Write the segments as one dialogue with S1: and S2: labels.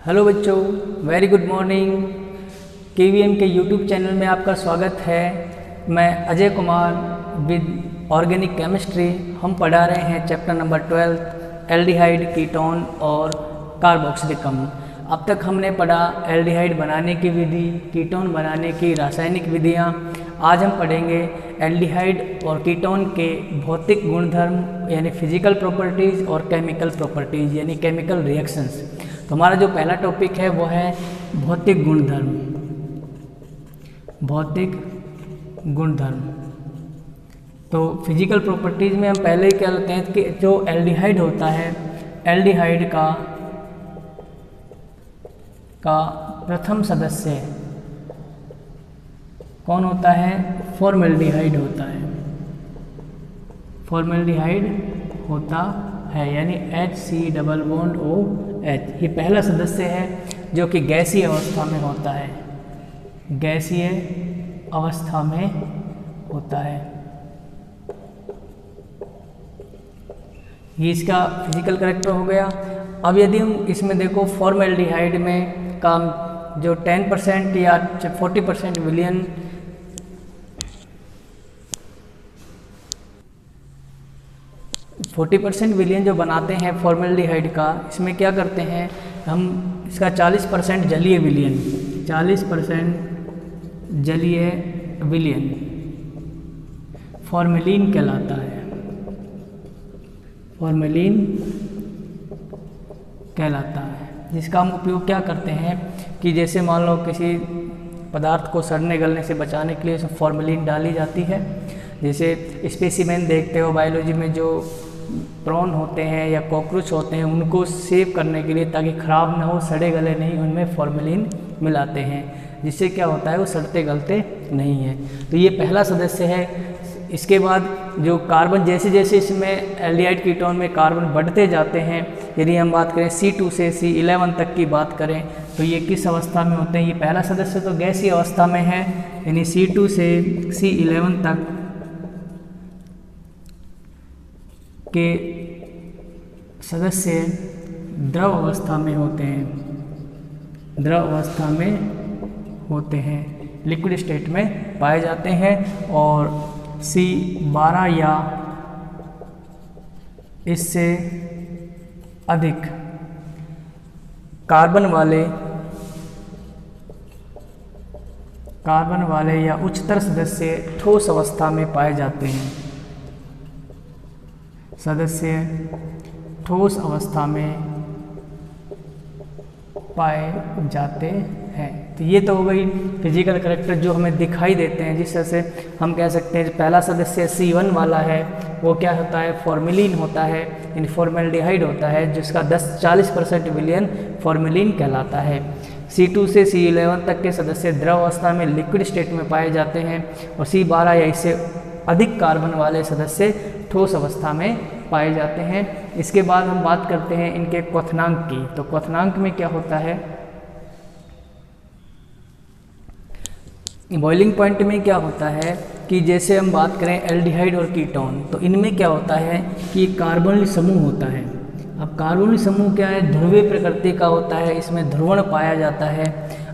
S1: Hello बच्चों, very good morning. KVM के YouTube channel में आपका स्वागत है। मैं Ajay Kumar with organic chemistry. हम पढ़ा रहे हैं चैप्टर नंबर 12 एल्डिहाइड, कीटोन और कार्बोक्सिलिक अम्ल। अब तक हमने पढ़ा एल्डिहाइड बनाने की विधि, कीटोन बनाने की रासायनिक विधियाँ। आज हम पढ़ेंगे एल्डिहाइड और कीटोन के भौतिक गुणधर्म यानी फिजिकल प्रॉपर्टीज़ और केमिकल प्रॉपर्टीज़ यानी केमिकल रिएक्शंस। तो हमारा जो पहला टॉपिक है वो है भौतिक गुणधर्म। भौतिक गुणधर्म तो फिजिकल प्रॉपर्टीज़ में हम पहले क्या लेते हैं कि जो एल्डिहाइड होता है, एल्डिहाइड का प्रथम सदस्य कौन होता है? फॉर्मेल्डिहाइड होता है। फॉर्मेल्डिहाइड होता है यानी HC+OH। ये पहला सदस्य है जो कि गैसीय अवस्था में होता है। गैसीय अवस्था में होता है। ये इसका फिजिकल कैरेक्टर हो गया। अब यदि हम इसमें देखो फॉर्मेल्डिहाइड में काम जो 10% या 40% विलियन 40% विलियन जो बनाते हैं फॉर्मेल्डिहाइड का, इसमें क्या करते हैं हम इसका 40% जलीय विलियन, 40% जलीय विलियन फॉर्मेलिन कहलाता है। फॉर्मेलिन कहलाता है जिसका हम उपयोग क्या करते हैं कि जैसे मान लो किसी पदार्थ को सड़ने गलने से बचाने के लिए उसमें फॉर्मेलिन डाली जाती है। जैसे स्पेसिमेन देखते हो बायोलॉजी में, जो प्रॉन होते हैं या कॉकरोच होते हैं उनको सेव करने के लिए ताकि ख़राब ना हो, सड़े गले नहीं, उनमें फॉर्मेलिन मिलाते हैं जिससे क्या होता है वो सड़ते गलते नहीं है। तो ये पहला सदस्य है। इसके बाद जो कार्बन जैसे जैसे इसमें एल्डिहाइड कीटोन में कार्बन बढ़ते जाते हैं, यदि हम बात करें C2 से C11 तक की बात करें तो ये किस अवस्था में होते हैं? ये पहला सदस्य तो गैसीय अवस्था में है यानी C2 से C11 तक के सदस्य द्रव अवस्था में होते हैं। द्रव अवस्था में होते हैं, लिक्विड स्टेट में पाए जाते हैं। और C12 या इससे अधिक कार्बन वाले या उच्चतर सदस्य ठोस अवस्था में पाए जाते हैं। सदस्य ठोस अवस्था में पाए जाते हैं। तो ये तो हो गई फिजिकल कैरेक्टर जो हमें दिखाई देते हैं, जिस तरह से हम कह सकते हैं पहला सदस्य C1 वाला है वो क्या होता है? फॉर्मेलिन होता है यानी फॉर्मेल्डिहाइड होता है जिसका 40% विलियन फॉर्मेलिन कहलाता है। C2 से C11 तक के सदस्य द्रव अवस्था में लिक्विड स्टेट में पाए जाते हैं और C12 या इससे अधिक कार्बन वाले सदस्य ठोस अवस्था में पाए जाते हैं। इसके बाद हम बात करते हैं इनके क्वथनांक की। तो क्वथनांक में क्या होता है? बॉइलिंग पॉइंट में क्या होता है कि जैसे हम बात करें एल्डिहाइड और कीटोन, तो इनमें क्या होता है कि कार्बोनिल समूह होता है। अब कार्बोनिल समूह क्या है? ध्रुवीय प्रकृति का होता है। इसमें ध्रुवण पाया जाता है।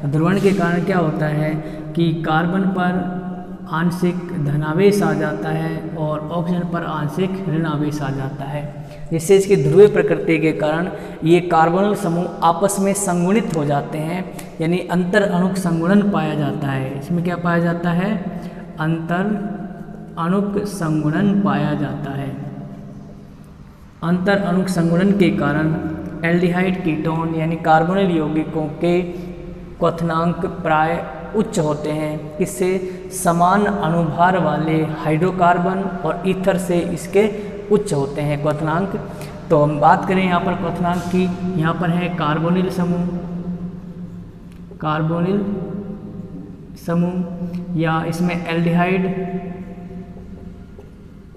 S1: ध्रुवण के कारण क्या होता है कि कार्बन पर आंशिक धनावेश आ जाता है और ऑक्सीजन पर आंशिक ऋणावेश आ जाता है, जिससे इसकी ध्रुवीय प्रकृति के कारण ये कार्बोनिल समूह आपस में संगुणित हो जाते हैं यानी अंतर अणुक संगुणन पाया जाता है। इसमें क्या पाया जाता है? अंतर अणुक संगुणन पाया जाता है। अंतर अणुक संगुणन के कारण एल्डिहाइड कीटोन यानी कार्बोनिल यौगिकों के क्वथनांक प्राय उच्च होते हैं। इससे समान अणुभार वाले हाइड्रोकार्बन और ईथर से इसके उच्च होते हैं क्वथनांक। तो हम बात करें यहाँ पर क्वथनांक की, यहाँ पर है कार्बोनिल समूह, कार्बोनिल समूह या इसमें एल्डिहाइड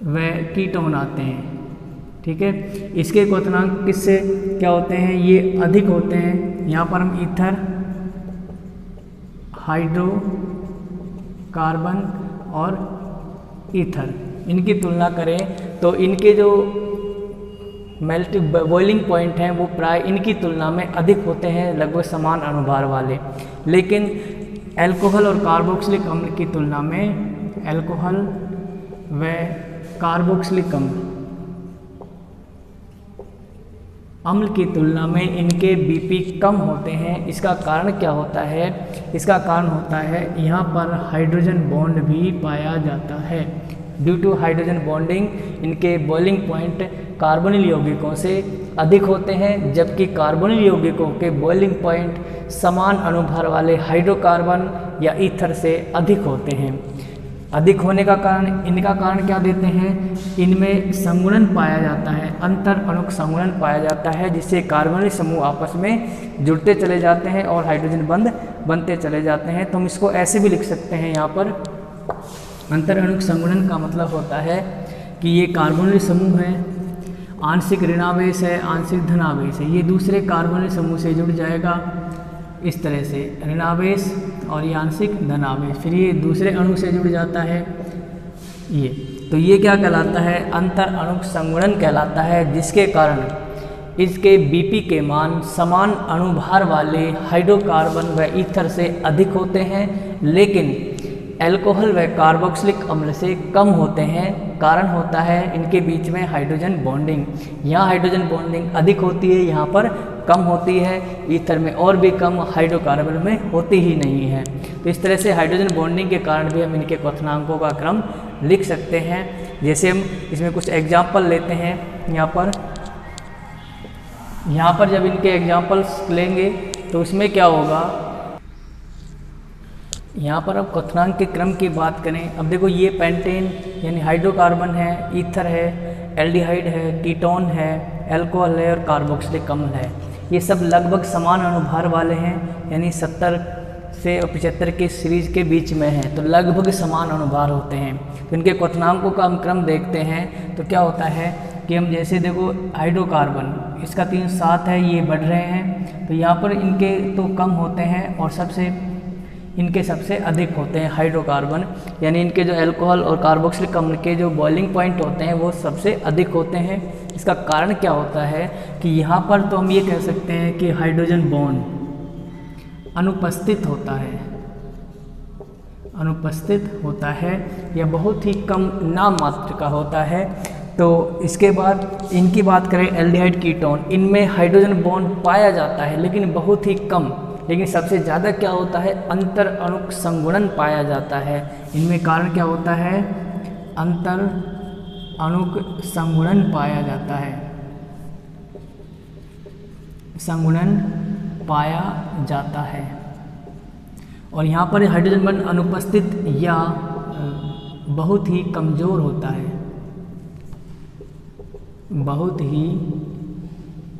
S1: व कीटोन आते हैं। ठीक है, इसके क्वथनांक किससे क्या होते हैं? ये अधिक होते हैं। यहाँ पर हम ईथर, हाइड्रो कार्बन और ईथर इनकी तुलना करें तो इनके जो बॉइलिंग पॉइंट हैं वो प्राय इनकी तुलना में अधिक होते हैं, लगभग समान अणुभार वाले। लेकिन अल्कोहल और कार्बोक्सिलिक अम्ल की तुलना में, अल्कोहल व कार्बोक्सिलिक अम्ल की तुलना में इनके बीपी कम होते हैं। इसका कारण क्या होता है? इसका कारण होता है यहाँ पर हाइड्रोजन बॉन्ड भी पाया जाता है। ड्यू टू हाइड्रोजन बॉन्डिंग इनके बॉइलिंग पॉइंट कार्बोनिल यौगिकों से अधिक होते हैं, जबकि कार्बोनिल यौगिकों के बॉइलिंग पॉइंट समान अणुभार वाले हाइड्रोकार्बन या ईथर से अधिक होते हैं। अधिक होने का कारण, इनका कारण क्या देते हैं? इनमें संगुणन पाया जाता है, अंतर अणुक संगुणन पाया जाता है, जिससे कार्बनिक समूह आपस में जुड़ते चले जाते हैं और हाइड्रोजन बंध बनते चले जाते हैं। तो हम इसको ऐसे भी लिख सकते हैं, यहाँ पर अंतर अणुक संगुणन का मतलब होता है कि ये कार्बोनिल समूह है, आंशिक ऋणावेश है, आंशिक धनावेश है, ये दूसरे कार्बोनिल समूह से जुड़ जाएगा इस तरह से, ऋणावेश और ये आंशिक धनावेश, फिर ये दूसरे अणु से जुड़ जाता है ये। तो ये क्या कहलाता है? अंतर अणुक संगुणन कहलाता है, जिसके कारण इसके बीपी के मान समान अणुभार वाले हाइड्रोकार्बन व ईथर से अधिक होते हैं, लेकिन अल्कोहल व कार्बोक्सिलिक अम्ल से कम होते हैं। कारण होता है इनके बीच में हाइड्रोजन बॉन्डिंग। यहाँ हाइड्रोजन बॉन्डिंग अधिक होती है, यहाँ पर कम होती है, ईथर में और भी कम, हाइड्रोकार्बन में होती ही नहीं है। तो इस तरह से हाइड्रोजन बॉन्डिंग के कारण भी हम इनके क्वथनांकों का क्रम लिख सकते हैं। जैसे हम इसमें कुछ एग्जाम्पल लेते हैं, यहाँ पर जब इनके एग्जाम्पल्स लेंगे तो उसमें क्या होगा, यहाँ पर अब क्वथनांक के क्रम की बात करें। अब देखो ये पेंटेन यानी हाइड्रोकार्बन है, ईथर है, एल्डिहाइड है, कीटोन है, अल्कोहल है और कार्बोक्सिलिक अम्ल है। ये सब लगभग समान अणुभार वाले हैं, यानी 70 से 75 के सीरीज के बीच में हैं, तो लगभग समान अणुभार होते हैं। तो इनके क्वथनांकों का हम क्रम देखते हैं तो क्या होता है कि हम जैसे देखो हाइड्रोकार्बन इसका 3-7 है, ये बढ़ रहे हैं, तो यहाँ पर इनके तो कम होते हैं और इनके सबसे अधिक होते हैं हाइड्रोकार्बन, यानी इनके जो अल्कोहल और कार्बोक्सिलिक अम्ल के जो बॉइलिंग पॉइंट होते हैं वो सबसे अधिक होते हैं। इसका कारण क्या होता है कि यहाँ पर तो हम ये कह सकते हैं कि हाइड्रोजन बॉन्ड अनुपस्थित होता है या बहुत ही कम नाम मात्र का होता है। तो इसके बाद इनकी बात करें एल्डिहाइड कीटोन, इनमें हाइड्रोजन बॉन्ड पाया जाता है लेकिन बहुत ही कम, लेकिन सबसे ज़्यादा क्या होता है, अंतर अणुक संगुणन पाया जाता है। इनमें कारण क्या होता है, अंतर अणुक संगुणन पाया जाता है, संगुणन पाया जाता है। और यहाँ पर हाइड्रोजन बॉन्ड अनुपस्थित या बहुत ही कमज़ोर होता है, बहुत ही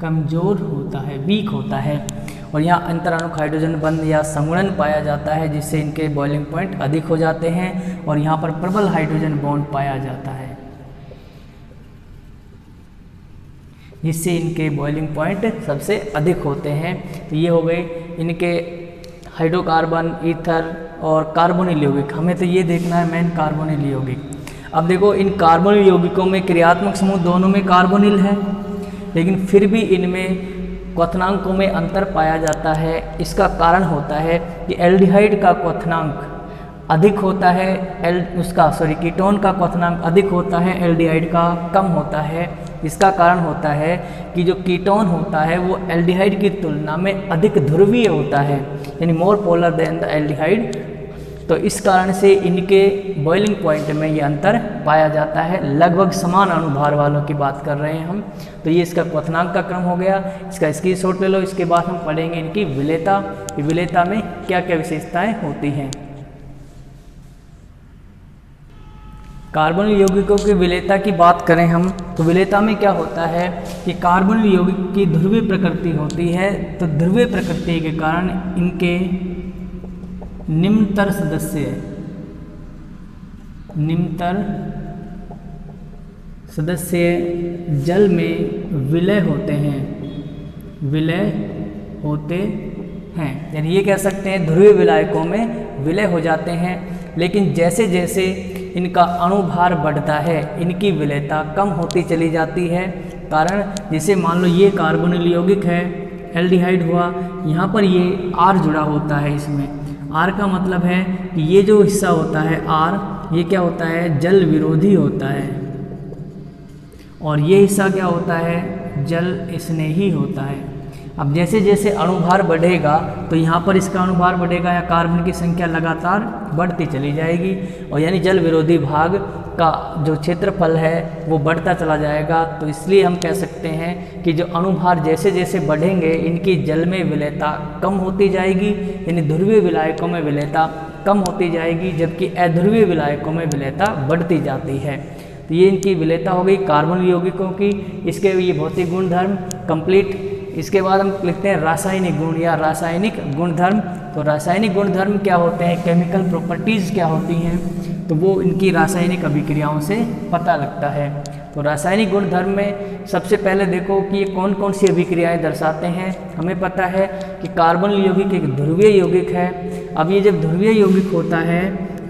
S1: कमज़ोर होता है, वीक होता है। और यहाँ अंतर अणुक हाइड्रोजन बंध या संगुणन पाया जाता है, जिससे इनके बॉइलिंग पॉइंट अधिक हो जाते हैं। और यहाँ पर प्रबल हाइड्रोजन बॉन्ड पाया जाता है, जिससे इनके बॉइलिंग पॉइंट सबसे अधिक होते हैं। तो ये हो गए इनके हाइड्रोकार्बन, ईथर और कार्बोनिल यौगिक। हमें तो ये देखना है मेन कार्बोनिल यौगिक। अब देखो इन कार्बोनिल यौगिकों में क्रियात्मक समूह दोनों में कार्बोनिल है, लेकिन फिर भी इनमें क्वथनांकों में अंतर पाया जाता है। इसका कारण होता है कि एल्डिहाइड का क्वथनांक अधिक होता है, कीटोन का क्वथनांक अधिक होता है, एल्डिहाइड का कम होता है। इसका कारण होता है कि जो कीटोन होता है वो एल्डिहाइड की तुलना में अधिक ध्रुवीय होता है, यानी more polar than the aldehyde. तो इस कारण से इनके बॉइलिंग पॉइंट में ये अंतर पाया जाता है। लगभग समान अणुभार वालों की बात कर रहे हैं हम। तो ये इसका क्वथनांक का क्रम हो गया, इसका स्क्रीनशॉट ले लो। इसके बाद हम पढ़ेंगे इनकी विलेयता, विलेयता में क्या क्या विशेषताएं होती हैं। कार्बोनिल यौगिकों की विलेयता की बात करें हम, तो विलेयता में क्या होता है कि कार्बोनिल यौगिक की ध्रुवीय प्रकृति होती है। तो ध्रुवीय प्रकृति के कारण इनके निम्नतर सदस्य जल में विलय होते हैं, यानी ये कह सकते हैं ध्रुवीय विलायकों में विलय हो जाते हैं। लेकिन जैसे जैसे इनका अणुभार बढ़ता है, इनकी विलेयता कम होती चली जाती है। कारण जैसे मान लो ये कार्बोनिल यौगिक है, एल्डिहाइड हुआ, यहाँ पर ये R जुड़ा होता है इसमें। R का मतलब है कि ये जो हिस्सा होता है R, ये क्या होता है, जल विरोधी होता है, और ये हिस्सा क्या होता है, जल स्नेही होता है। अब जैसे जैसे अणुभार बढ़ेगा तो यहाँ पर इसका अणुभार बढ़ेगा या कार्बन की संख्या लगातार बढ़ती चली जाएगी, और यानी जल विरोधी भाग का जो क्षेत्रफल है वो बढ़ता चला जाएगा। तो इसलिए हम कह सकते हैं कि जो अणुभार जैसे जैसे बढ़ेंगे इनकी जल में विलेयता कम होती जाएगी, यानी ध्रुवीय विलायकों में विलेयता कम होती जाएगी, जबकि अध्रुवीय विलायकों में विलेयता बढ़ती जाती है। तो ये इनकी विलेयता हो गई कार्बन यौगिकों की। इसके ये भौतिक गुणधर्म कंप्लीट। इसके बाद हम लिखते हैं रासायनिक गुण या रासायनिक गुणधर्म। तो रासायनिक गुणधर्म क्या होते हैं, केमिकल प्रॉपर्टीज़ क्या होती हैं, तो वो इनकी रासायनिक अभिक्रियाओं से पता लगता है। तो रासायनिक गुणधर्म में सबसे पहले देखो कि ये कौन कौन सी अभिक्रियाएं दर्शाते हैं। हमें पता है कि कार्बन यौगिक एक ध्रुवीय यौगिक है। अब ये जब ध्रुवीय यौगिक होता है,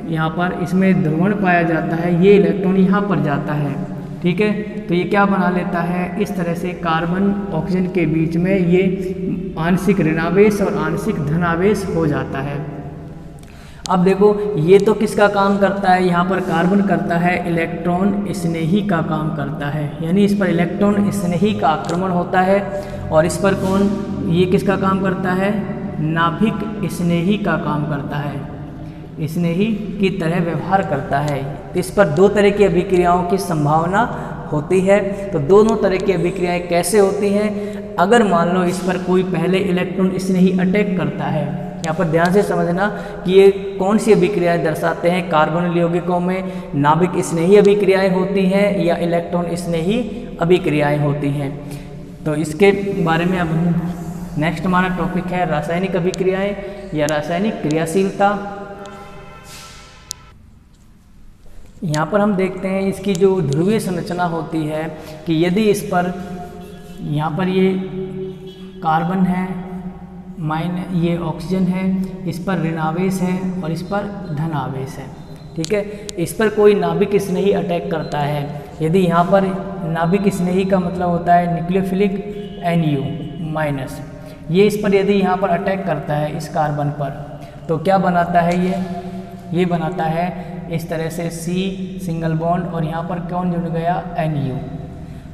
S1: यहाँ पर इसमें ध्रुवण पाया जाता है, ये इलेक्ट्रॉन यहाँ पर जाता है, ठीक है। तो ये क्या बना लेता है, इस तरह से कार्बन ऑक्सीजन के बीच में ये आंशिक ऋणावेश और आंशिक धनावेश हो जाता है। अब देखो ये तो किसका काम करता है, यहाँ पर कार्बन करता है इलेक्ट्रॉन स्नेही का काम करता है, यानी इस पर इलेक्ट्रॉन स्नेही का आक्रमण होता है। और इस पर कौन, ये किसका काम करता है, नाभिक स्नेही का काम करता है, स्नेही की तरह व्यवहार करता है। इस पर दो तरह की अभिक्रियाओं की संभावना होती है। तो दोनों तरह की अभिक्रियाएं कैसे होती हैं, अगर मान लो इस पर कोई पहले इलेक्ट्रॉन स्नेही अटैक करता है, यहाँ पर ध्यान से समझना कि ये कौन सी अभिक्रियाएं दर्शाते हैं। कार्बन यौगिकों में नाभिक स्नेही अभिक्रियाएं होती हैं या इलेक्ट्रॉन स्नेही अभिक्रियाएं होती हैं। तो इसके बारे में अब नेक्स्ट हमारा टॉपिक है रासायनिक अभिक्रियाएं या रासायनिक क्रियाशीलता। यहाँ पर हम देखते हैं इसकी जो ध्रुवीय संरचना होती है कि यदि इस पर, यहाँ पर ये कार्बन है, ये ऑक्सीजन है, इस पर ऋणावेश है और इस पर धनावेश है, ठीक है। इस पर कोई नाभिक स्नेही अटैक करता है, यदि यहाँ पर नाभिक स्नेही का मतलब होता है न्यूक्लियोफिलिक Nu-, ये इस पर यदि यहाँ पर अटैक करता है इस कार्बन पर, तो क्या बनाता है ये बनाता है इस तरह से C सिंगल बॉन्ड और यहाँ पर कौन जुड़ गया, Nu।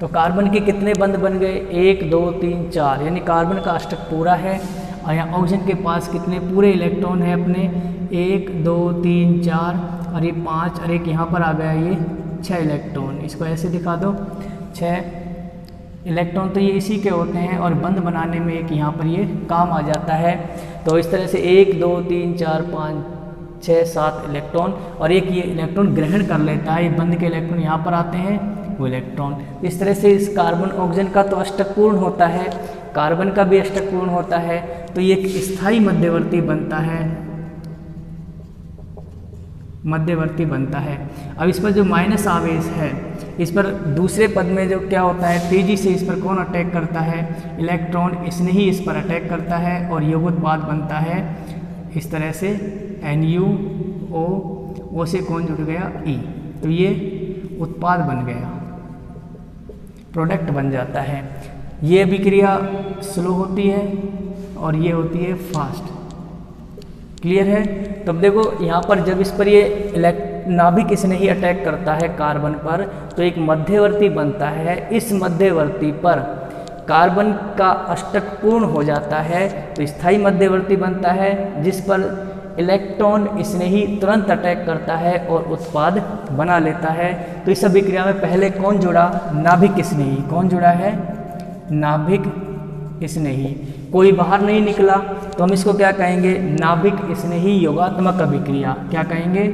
S1: तो कार्बन के कितने बंध बन गए, 1 2 3 4, यानी कार्बन का अष्टक पूरा है। और यहाँ ऑक्सीजन के पास कितने पूरे इलेक्ट्रॉन है अपने, 1 2 3 4 और ये 5 और एक यहाँ पर आ गया ये 6 इलेक्ट्रॉन। इसको ऐसे दिखा दो, 6 इलेक्ट्रॉन तो ये इसी के होते हैं और बंध बनाने में एक यहाँ पर ये काम आ जाता है। तो इस तरह से 1 2 3 4 5 6 7 इलेक्ट्रॉन और एक ये इलेक्ट्रॉन ग्रहण कर लेता है, ये बंध के इलेक्ट्रॉन यहाँ पर आते हैं वो इलेक्ट्रॉन। इस तरह से इस कार्बन ऑक्सीजन का तो अष्टक पूर्ण होता है, कार्बन का भी अष्टक पूर्ण होता है। तो ये एक स्थायी मध्यवर्ती बनता है, मध्यवर्ती बनता है। अब इस पर जो माइनस आवेश है, इस पर दूसरे पद में जो क्या होता है, तेजी से इस पर कौन अटैक करता है, इलेक्ट्रॉन स्नेही इस पर अटैक करता है और योगोत्पाद बनता है इस तरह से NuO से कौन जुड़ गया, E। तो ये उत्पाद बन गया, प्रोडक्ट बन जाता है। ये अभिक्रिया स्लो होती है और ये होती है फास्ट। क्लियर है। तब देखो यहाँ पर जब इस पर ये नाभिक स्नेही अटैक करता है कार्बन पर, तो एक मध्यवर्ती बनता है। इस मध्यवर्ती पर कार्बन का अष्टक पूर्ण हो जाता है तो स्थायी मध्यवर्ती बनता है, जिस पर इलेक्ट्रॉन स्नेही तुरंत अटैक करता है और उत्पाद बना लेता है। तो इस अभिक्रिया में पहले कौन जुड़ा, नाभिक स्नेही। कौन जुड़ा है, नाभिक स्नेही। कोई बाहर नहीं निकला तो हम इसको क्या कहेंगे, नाभिक स्नेही योगात्मक अभिक्रिया। क्या कहेंगे,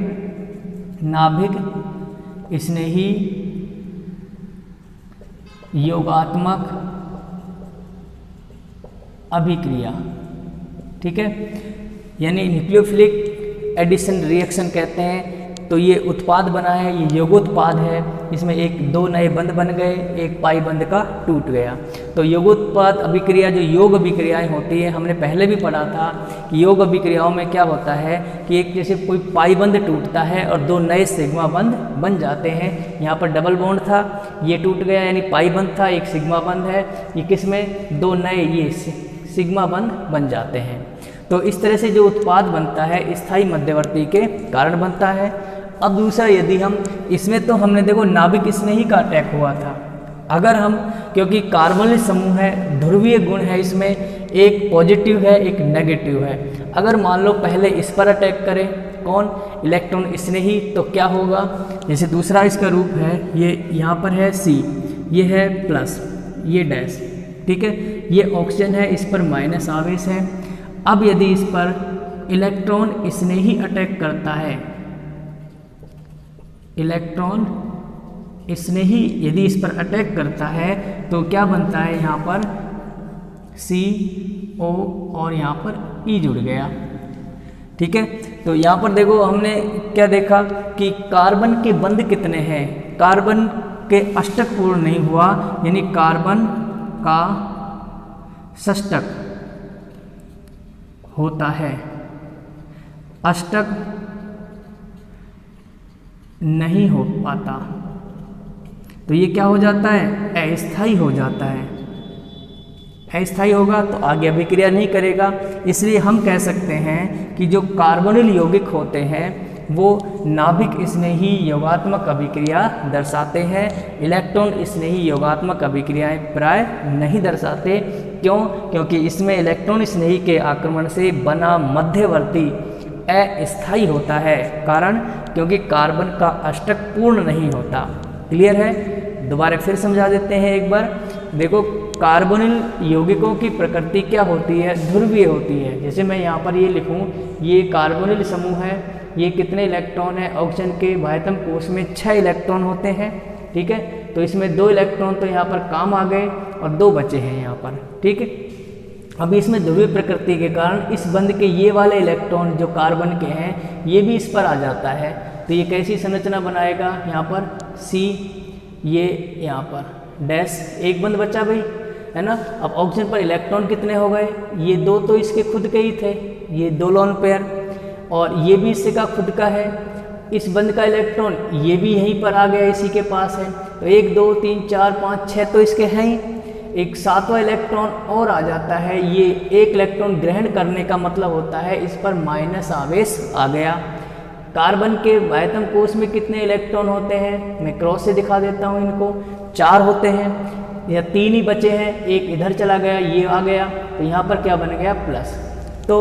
S1: नाभिक स्नेही योगात्मक अभिक्रिया। ठीक है, यानी न्यूक्लियोफिलिक एडिशन रिएक्शन कहते हैं तो ये उत्पाद बना है, ये योगोत्पाद है। इसमें एक दो नए बंध बन गए, एक पाई बंध का टूट गया। तो योगोत्पाद अभिक्रिया जो योग अभिक्रियाएं होती है, हमने पहले भी पढ़ा था कि योग अभिक्रियाओं में क्या होता है कि एक जैसे कोई पाई बंध टूटता है और दो नए सिग्मा बंध बन जाते हैं। यहाँ पर डबल बॉन्ड था, ये टूट गया यानी पाई बंध था, एक सिग्मा बंध है, ये किसमें दो नए ये सिग्मा बंध बन जाते हैं। तो इस तरह से जो उत्पाद बनता है स्थायी मध्यवर्ती के कारण बनता है। अब दूसरा, यदि हम इसमें तो हमने देखो नाभिक स्नेही का अटैक हुआ था। अगर हम, क्योंकि कार्बोनिल समूह है, ध्रुवीय गुण है, इसमें एक पॉजिटिव है एक नेगेटिव है। अगर मान लो पहले इस पर अटैक करें, कौन, इलेक्ट्रॉन स्नेही, तो क्या होगा, जैसे दूसरा इसका रूप है, ये यहाँ पर है C, ये है प्लस, ये डैश, ठीक है, ये ऑक्सीजन है, इस पर माइनस आवेश है। अब यदि इस पर इलेक्ट्रॉन स्नेही अटैक करता है, इलेक्ट्रॉन स्नेही यदि इस पर अटैक करता है तो क्या बनता है, यहाँ पर CO और यहाँ पर E जुड़ गया, ठीक है। तो यहाँ पर देखो हमने क्या देखा कि कार्बन के बंध कितने हैं, कार्बन के अष्टक पूर्ण नहीं हुआ, यानी कार्बन का षष्टक होता है, अष्टक नहीं हो पाता, तो ये क्या हो जाता है, अस्थायी हो जाता है। अस्थायी होगा तो आगे अभिक्रिया नहीं करेगा। इसलिए हम कह सकते हैं कि जो कार्बोनिल यौगिक होते हैं वो नाभिक स्नेही योगात्मक अभिक्रिया दर्शाते हैं, इलेक्ट्रॉन स्नेही योगात्मक अभिक्रियाएं प्राय नहीं दर्शाते। क्यों? क्योंकि इसमें इलेक्ट्रॉन स्नेही के आक्रमण से बना मध्यवर्ती अस्थायी होता है। कारण, क्योंकि कार्बन का अष्टक पूर्ण नहीं होता। क्लियर है? दोबारा फिर समझा देते हैं एक बार। देखो, कार्बोनिल यौगिकों की प्रकृति क्या होती है, ध्रुवीय होती है। जैसे मैं यहाँ पर ये लिखूँ, ये कार्बोनिल समूह है, ये कितने इलेक्ट्रॉन है, ऑक्सीजन के बाह्यतम कोश में 6 इलेक्ट्रॉन होते हैं, ठीक है। तो इसमें 2 इलेक्ट्रॉन तो यहाँ पर काम आ गए और 2 बचे हैं यहाँ पर, ठीक है। अब इसमें ध्रुवीय प्रकृति के कारण इस बंध के ये वाले इलेक्ट्रॉन जो कार्बन के हैं ये भी इस पर आ जाता है। तो ये कैसी संरचना बनाएगा, यहाँ पर C, ये यहाँ पर डैश, एक बंध बचा भाई, है ना। अब ऑक्सीजन पर इलेक्ट्रॉन कितने हो गए, ये 2 तो इसके खुद के ही थे, ये 2 लोन पेयर, और ये भी इससे का खुद का है। इस बंध का इलेक्ट्रॉन ये भी यहीं पर आ गया, इसी के पास है। तो 1 2 3 4 5 6 तो इसके हैं ही। एक 7वां इलेक्ट्रॉन और आ जाता है, ये 1 इलेक्ट्रॉन ग्रहण करने का मतलब होता है इस पर माइनस आवेश आ गया। कार्बन के बाह्यतम कोश में कितने इलेक्ट्रॉन होते हैं, मैं क्रॉस से दिखा देता हूँ इनको, 4 होते हैं, या 3 ही बचे हैं, एक इधर चला गया, ये आ गया, तो यहाँ पर क्या बन गया, प्लस। तो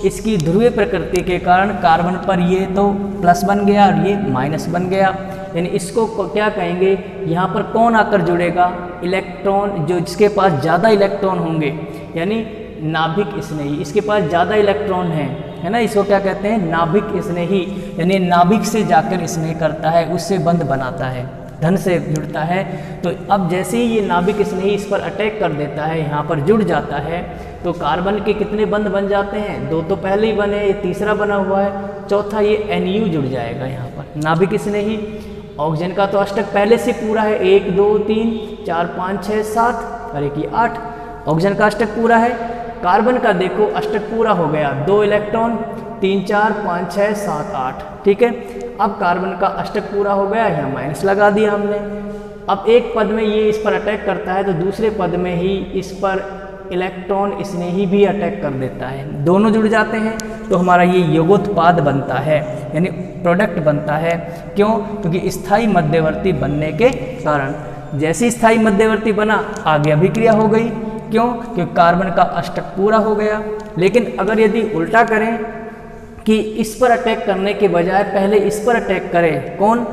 S1: इसकी ध्रुवीय प्रकृति के कारण कार्बन पर ये तो प्लस बन गया और ये माइनस बन गया। यानी इसको क्या कहेंगे, यहाँ पर कौन आकर जुड़ेगा, इलेक्ट्रॉन जो जिसके पास ज़्यादा इलेक्ट्रॉन होंगे, यानी नाभिक स्नेही, इसके पास ज़्यादा इलेक्ट्रॉन है ना, इसको क्या कहते हैं, नाभिक स्नेही। यानी नाभिक से जाकर स्नेह करता है, उससे बंध बनाता है, धन से जुड़ता है। तो अब जैसे ही ये नाभिक स्नेही इस पर अटैक कर देता है, यहाँ पर जुड़ जाता है, तो कार्बन के कितने बंध बन जाते हैं, 2 तो पहले ही बने, ये तीसरा बना हुआ है, चौथा ये NU जुड़ जाएगा यहाँ पर, नाभिक स्नेही। ऑक्सीजन का तो अष्टक पहले से पूरा है, 1 2 3 4 5 6 7 और 1 ये 8, ऑक्सीजन का अष्टक पूरा है। कार्बन का देखो अष्टक पूरा हो गया, 2 इलेक्ट्रॉन, 3 4 5 6 7 8, ठीक है। अब कार्बन का अष्टक पूरा हो गया, यहाँ माइनस लगा दिया हमने। अब एक पद में ये इस पर अटैक करता है तो दूसरे पद में ही इस पर इलेक्ट्रॉन स्नेही भी अटैक कर देता है, दोनों जुड़ जाते हैं, तो हमारा ये योगोत्पाद बनता है, यानी प्रोडक्ट बनता है। क्यों? क्योंकि स्थायी मध्यवर्ती बनने के कारण। जैसे स्थायी मध्यवर्ती बना, आगे अभिक्रिया हो गई। क्यों? क्योंकि कार्बन का अष्टक पूरा हो गया। लेकिन अगर यदि उल्टा करें कि इस पर अटैक करने के बजाय पहले इस पर अटैक करें, कौन,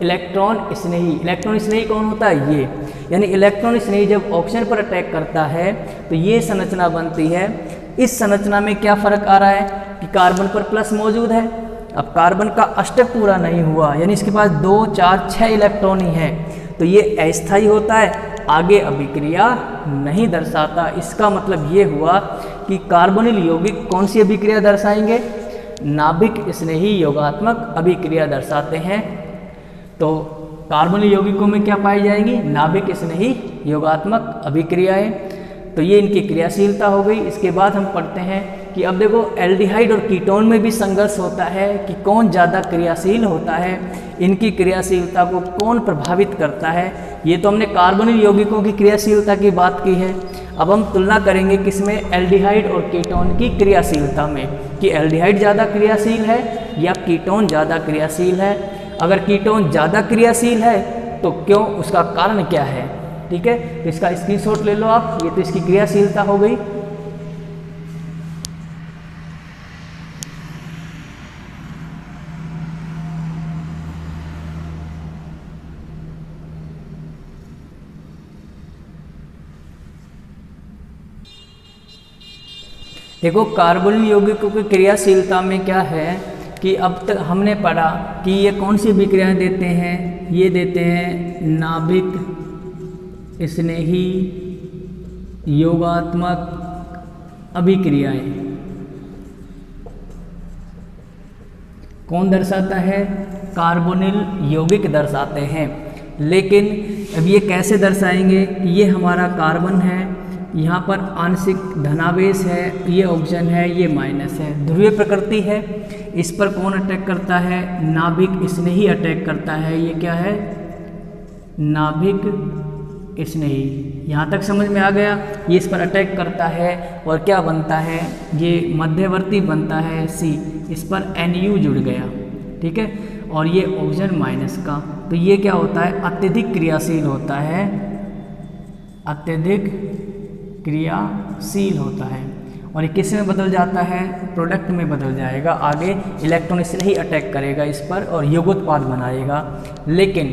S1: इलेक्ट्रॉन स्नेही। इलेक्ट्रॉन स्नेही कौन होता है, ये, यानी इलेक्ट्रॉन स्नेही जब ऑक्सीजन पर अटैक करता है तो ये संरचना बनती है। इस संरचना में क्या फर्क आ रहा है कि कार्बन पर प्लस मौजूद है, अब कार्बन का अष्टक पूरा नहीं हुआ, यानी इसके पास 2 4 6 इलेक्ट्रॉन ही हैं, तो ये अस्थायी होता है, आगे अभिक्रिया नहीं दर्शाता। इसका मतलब ये हुआ कि कार्बोनिल यौगिक कौन सी अभिक्रिया दर्शाएंगे, नाभिक स्नेही योगात्मक अभिक्रिया दर्शाते हैं। तो कार्बोनिल यौगिकों में क्या पाई जाएंगी? नाभिक स्नेही योगात्मक अभिक्रियाएं। तो ये इनकी क्रियाशीलता हो गई। इसके बाद हम पढ़ते हैं कि अब देखो एल्डिहाइड और कीटोन में भी संघर्ष होता है कि कौन ज़्यादा क्रियाशील होता है, इनकी क्रियाशीलता को कौन प्रभावित करता है। ये तो हमने कार्बोनिल यौगिकों की क्रियाशीलता की बात की है। अब हम तुलना करेंगे किसमें? एल्डिहाइड और कीटोन की क्रियाशीलता में, कि एल्डिहाइड ज़्यादा क्रियाशील है या कीटोन ज़्यादा क्रियाशील है। अगर कीटोन ज़्यादा क्रियाशील है तो क्यों, उसका कारण क्या है? ठीक है, तो इसका स्क्रीनशॉट ले लो आप। ये तो इसकी क्रियाशीलता हो गई। देखो कार्बोनिल यौगिकों की क्रियाशीलता में क्या है कि अब तक हमने पढ़ा कि ये कौन सी अभिक्रियाएं देते हैं। ये देते हैं नाभिक स्नेही योगात्मक अभिक्रियाएं। कौन दर्शाता है? कार्बोनिल यौगिक दर्शाते हैं। लेकिन अब ये कैसे दर्शाएंगे कि ये हमारा कार्बन है, यहाँ पर आंशिक धनावेश है, ये ऑक्सीजन है, ये माइनस है, ध्रुवीय प्रकृति है। इस पर कौन अटैक करता है? नाभिक स्नेही अटैक करता है। ये क्या है? नाभिक स्नेही। यहाँ तक समझ में आ गया? ये इस पर अटैक करता है और क्या बनता है? ये मध्यवर्ती बनता है C, इस पर Nu जुड़ गया, ठीक है, और ये ऑक्सीजन माइनस का। तो ये क्या होता है? अत्यधिक क्रियाशील होता है, अत्यधिक क्रियाशील होता है। और ये किस में बदल जाता है? प्रोडक्ट में बदल जाएगा। आगे इलेक्ट्रॉन इससे ही अटैक करेगा इस पर और यौगोत्पाद बनाएगा। लेकिन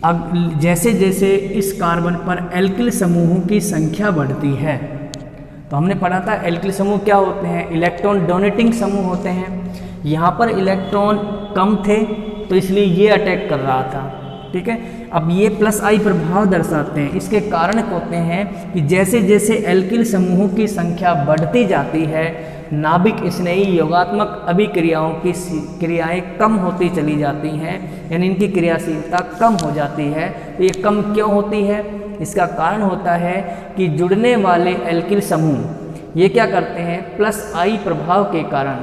S1: अब जैसे जैसे इस कार्बन पर एल्किल समूहों की संख्या बढ़ती है, तो हमने पढ़ा था एल्किल समूह क्या होते हैं? इलेक्ट्रॉन डोनेटिंग समूह होते हैं। यहाँ पर इलेक्ट्रॉन कम थे तो इसलिए ये अटैक कर रहा था, ठीक है। अब ये +I प्रभाव दर्शाते हैं। इसके कारण होते हैं कि जैसे जैसे एल्किल समूहों की संख्या बढ़ती जाती है, नाभिक स्नेही योगात्मक अभिक्रियाओं की क्रियाएं कम होती चली जाती हैं, यानी इनकी क्रियाशीलता कम हो जाती है। तो ये कम क्यों होती है? इसका कारण होता है कि जुड़ने वाले एल्किल समूह ये क्या करते हैं? +I प्रभाव के कारण।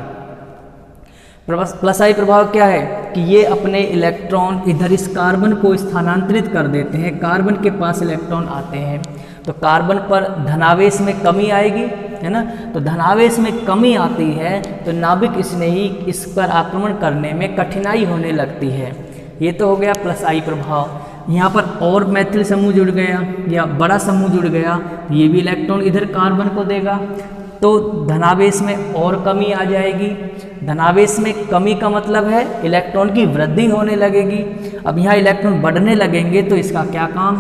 S1: +I प्रभाव क्या है कि ये अपने इलेक्ट्रॉन इधर इस कार्बन को स्थानांतरित कर देते हैं। कार्बन के पास इलेक्ट्रॉन आते हैं तो कार्बन पर धनावेश में कमी आएगी, है ना। तो धनावेश में कमी आती है तो नाभिक स्नेही इस पर आक्रमण करने में कठिनाई होने लगती है। ये तो हो गया +I प्रभाव। यहाँ पर और मैथिल समूह जुड़ गया या बड़ा समूह जुड़ गया, ये भी इलेक्ट्रॉन इधर कार्बन को देगा, तो धनावेश में और कमी आ जाएगी। धनावेश में कमी का मतलब है इलेक्ट्रॉन की वृद्धि होने लगेगी। अब यहाँ इलेक्ट्रॉन बढ़ने लगेंगे तो इसका क्या काम?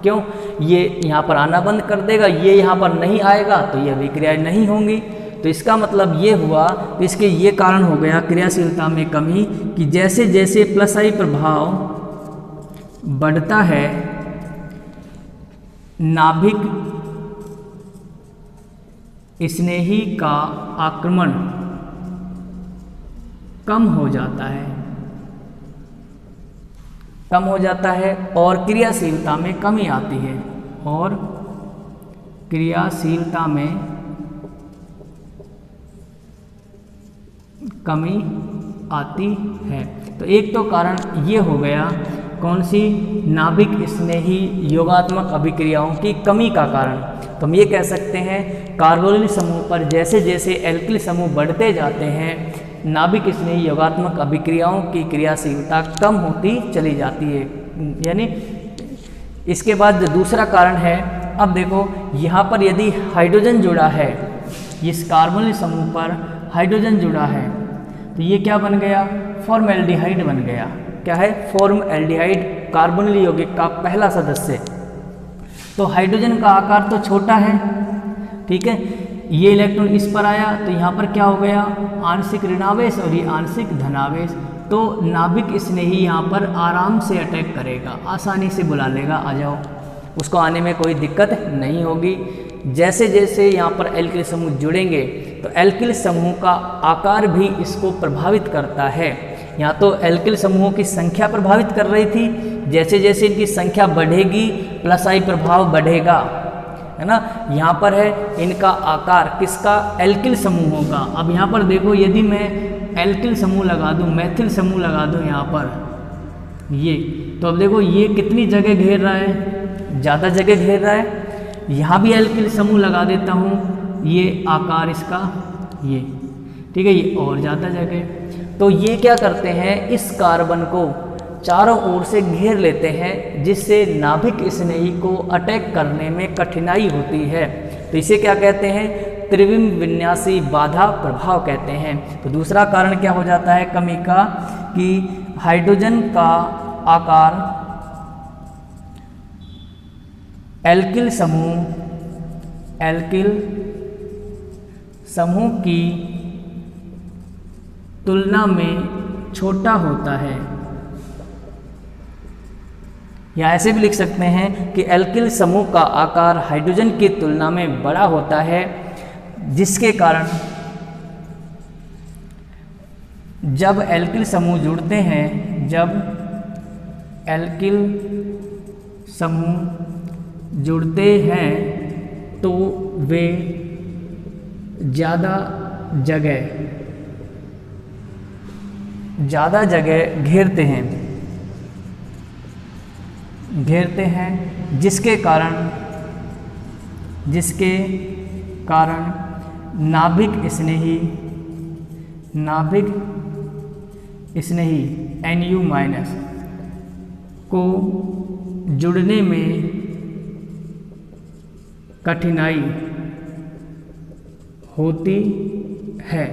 S1: क्यों? ये यहाँ पर आना बंद कर देगा, ये यहाँ पर नहीं आएगा तो ये अभिक्रियाएं नहीं होंगी। तो इसका मतलब ये हुआ, तो इसके ये कारण हो गया क्रियाशीलता में कमी कि जैसे जैसे +I प्रभाव बढ़ता है, नाभिक स्नेही का आक्रमण कम हो जाता है, कम हो जाता है और क्रियाशीलता में कमी आती है, और क्रियाशीलता में कमी आती है। तो एक तो कारण ये हो गया, कौन सी? नाभिक स्नेही योगात्मक अभिक्रियाओं की कमी का कारण। तो हम ये कह सकते हैं कार्बोनिल समूह पर जैसे जैसे एल्किल समूह बढ़ते जाते हैं, नाभिक स्नेही योगात्मक अभिक्रियाओं की क्रियाशीलता कम होती चली जाती है। यानी इसके बाद दूसरा कारण है, अब देखो यहाँ पर यदि हाइड्रोजन जुड़ा है, इस कार्बोनिल समूह पर हाइड्रोजन जुड़ा है, तो ये क्या बन गया? फॉर्मएल्डिहाइड बन गया। क्या है? फॉर्मएल्डिहाइड, कार्बोनिल यौगिक का पहला सदस्य। तो हाइड्रोजन का आकार तो छोटा है, ठीक है। ये इलेक्ट्रॉन इस पर आया तो यहाँ पर क्या हो गया? आंशिक ऋणावेश और ये आंशिक धनावेश। तो नाभिक स्नेही यहाँ पर आराम से अटैक करेगा, आसानी से बुला लेगा, आ जाओ। उसको आने में कोई दिक्कत नहीं होगी। जैसे जैसे यहाँ पर एल्किल समूह जुड़ेंगे तो एल्किल समूह का आकार भी इसको प्रभावित करता है। यहाँ तो एल्किल समूहों की संख्या प्रभावित कर रही थी, जैसे जैसे इनकी संख्या बढ़ेगी प्लस आई प्रभाव बढ़ेगा, है ना। यहाँ पर है इनका आकार किसका, एल्किल समूहों का। अब यहाँ पर देखो यदि मैं एल्किल समूह लगा दूँ, मैथिल समूह लगा दूँ यहाँ पर ये, तो अब देखो ये कितनी जगह घेर रहा है, ज़्यादा जगह घेर रहा है। यहाँ भी एल्किल समूह लगा देता हूँ, ये आकार इसका ये, ठीक है, ये और ज़्यादा जगह। तो ये क्या करते हैं, इस कार्बन को चारों ओर से घेर लेते हैं, जिससे नाभिक स्नेही को अटैक करने में कठिनाई होती है। तो इसे क्या कहते हैं, त्रिविम विन्यासी बाधा प्रभाव कहते हैं। तो दूसरा कारण क्या हो जाता है कमी का, कि हाइड्रोजन का आकार एल्किल समूह की तुलना में छोटा होता है, या ऐसे भी लिख सकते हैं कि एल्किल समूह का आकार हाइड्रोजन की तुलना में बड़ा होता है, जिसके कारण जब एल्किल समूह जुड़ते हैं, जब एल्किल समूह जुड़ते हैं तो वे ज़्यादा जगह घेरते हैं, जिसके कारण नाभिक स्नेही Nu- को जुड़ने में कठिनाई होती है।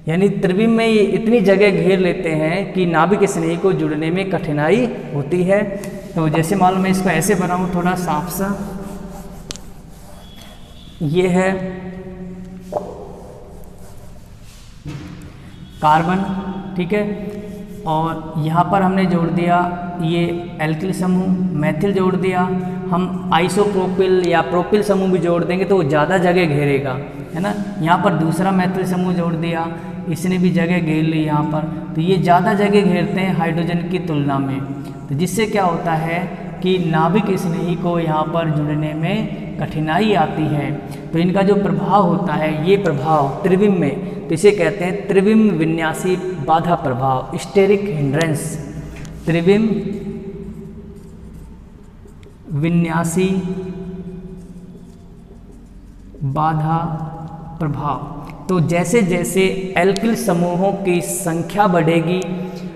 S1: यानी त्रिविम में ये इतनी जगह घेर लेते हैं कि नाभिक स्नेही को जुड़ने में कठिनाई होती है। तो जैसे मान लो मैं इसको ऐसे बनाऊं थोड़ा साफ सा, ये है कार्बन, ठीक है, और यहाँ पर हमने जोड़ दिया ये एल्किल समूह, मैथिल जोड़ दिया, हम आइसोप्रोपिल या प्रोपिल समूह भी जोड़ देंगे तो वो ज़्यादा जगह घेरेगा, है ना। यहाँ पर दूसरा मैथिल समूह जोड़ दिया, इसने भी जगह घेर ली यहाँ पर, तो ये ज़्यादा जगह घेरते हैं हाइड्रोजन की तुलना में। तो जिससे क्या होता है कि नाभिक स्नेही को यहाँ पर जुड़ने में कठिनाई आती है। तो इनका जो प्रभाव होता है, ये प्रभाव त्रिविम में, तो इसे कहते हैं त्रिविम विन्यासी बाधा प्रभाव, स्टेरिक हिंड्रेंस। त्रिविम विन्यासी बाधा प्रभाव। तो जैसे जैसे एल्किल समूहों की संख्या बढ़ेगी,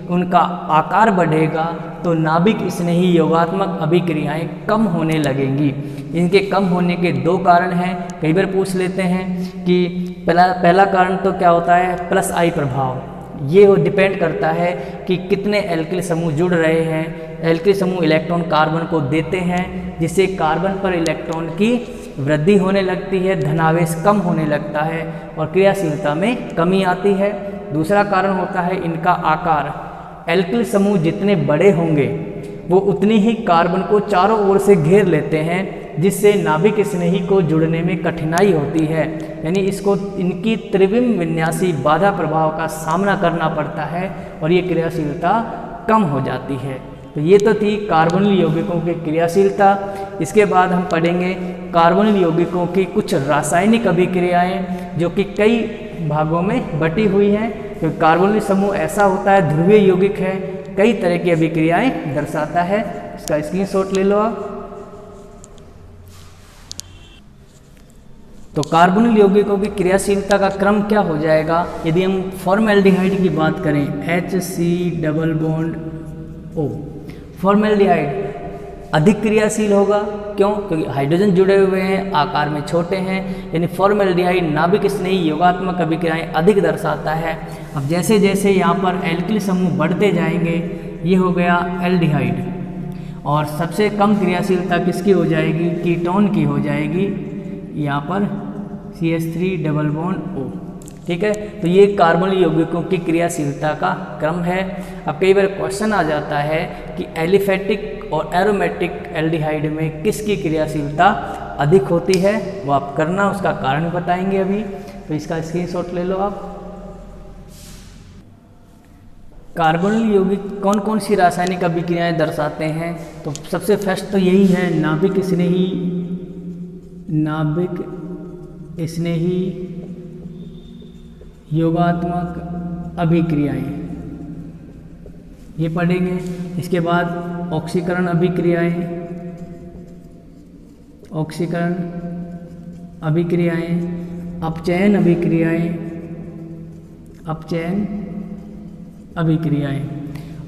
S1: उनका आकार बढ़ेगा, तो नाभिक स्नेही योगात्मक अभिक्रियाएं कम होने लगेंगी। इनके कम होने के दो कारण हैं, कई बार पूछ लेते हैं कि पहला कारण तो क्या होता है, प्लस आई प्रभाव। ये वो डिपेंड करता है कि कितने एल्किल समूह जुड़ रहे हैं। एल्किल समूह इलेक्ट्रॉन कार्बन को देते हैं, जिससे कार्बन पर इलेक्ट्रॉन की वृद्धि होने लगती है, धनावेश कम होने लगता है और क्रियाशीलता में कमी आती है। दूसरा कारण होता है इनका आकार। एल्किल समूह जितने बड़े होंगे वो उतनी ही कार्बन को चारों ओर से घेर लेते हैं, जिससे नाभिक स्नेही को जुड़ने में कठिनाई होती है। यानी इसको इनकी त्रिविम विन्यासी बाधा प्रभाव का सामना करना पड़ता है और ये क्रियाशीलता कम हो जाती है। तो ये तो थी कार्बोनिल यौगिकों की क्रियाशीलता। इसके बाद हम पढ़ेंगे कार्बोनिल यौगिकों की कुछ रासायनिक अभिक्रियाएं, जो कि कई भागों में बटी हुई हैं। तो कार्बोनिल समूह ऐसा होता है, ध्रुवीय यौगिक है, कई तरह की अभिक्रियाएं दर्शाता है। इसका स्क्रीनशॉट ले लो आप। तो कार्बोनिल यौगिकों की क्रियाशीलता का क्रम क्या हो जाएगा, यदि हम फॉर्मेल्डिहाइड की बात करें, HC+O। फॉर्मेल्डिहाइड अधिक क्रियाशील होगा, क्यों? क्योंकि हाइड्रोजन जुड़े हुए हैं, आकार में छोटे हैं, यानी फॉर्मेल्डिहाइड नाभिक स्नेही योगात्मक अभिक्रियाएं अधिक दर्शाता है। अब जैसे जैसे यहाँ पर एल्किल समूह बढ़ते जाएंगे, ये हो गया एल्डिहाइड, और सबसे कम क्रियाशीलता किसकी हो जाएगी, कीटोन की हो जाएगी, यहाँ पर CH3+O। ठीक है, तो ये कार्बोनिल यौगिकों की क्रियाशीलता का क्रम है। अब कई बार क्वेश्चन आ जाता है कि एलिफेटिक और एरोमेटिक एल्डिहाइड में किसकी क्रियाशीलता अधिक होती है, वो आप करना, उसका कारण बताएंगे अभी। तो इसका स्क्रीनशॉट ले लो आप। कार्बोनिल यौगिक कौन कौन सी रासायनिक अभिक्रियाएं दर्शाते हैं? तो सबसे फर्स्ट तो यही है, नाभिक स्नेही योगात्मक अभिक्रियाएं, ये पढ़ेंगे। इसके बाद ऑक्सीकरण अभिक्रियाएं, अपचयन अभिक्रियाएं,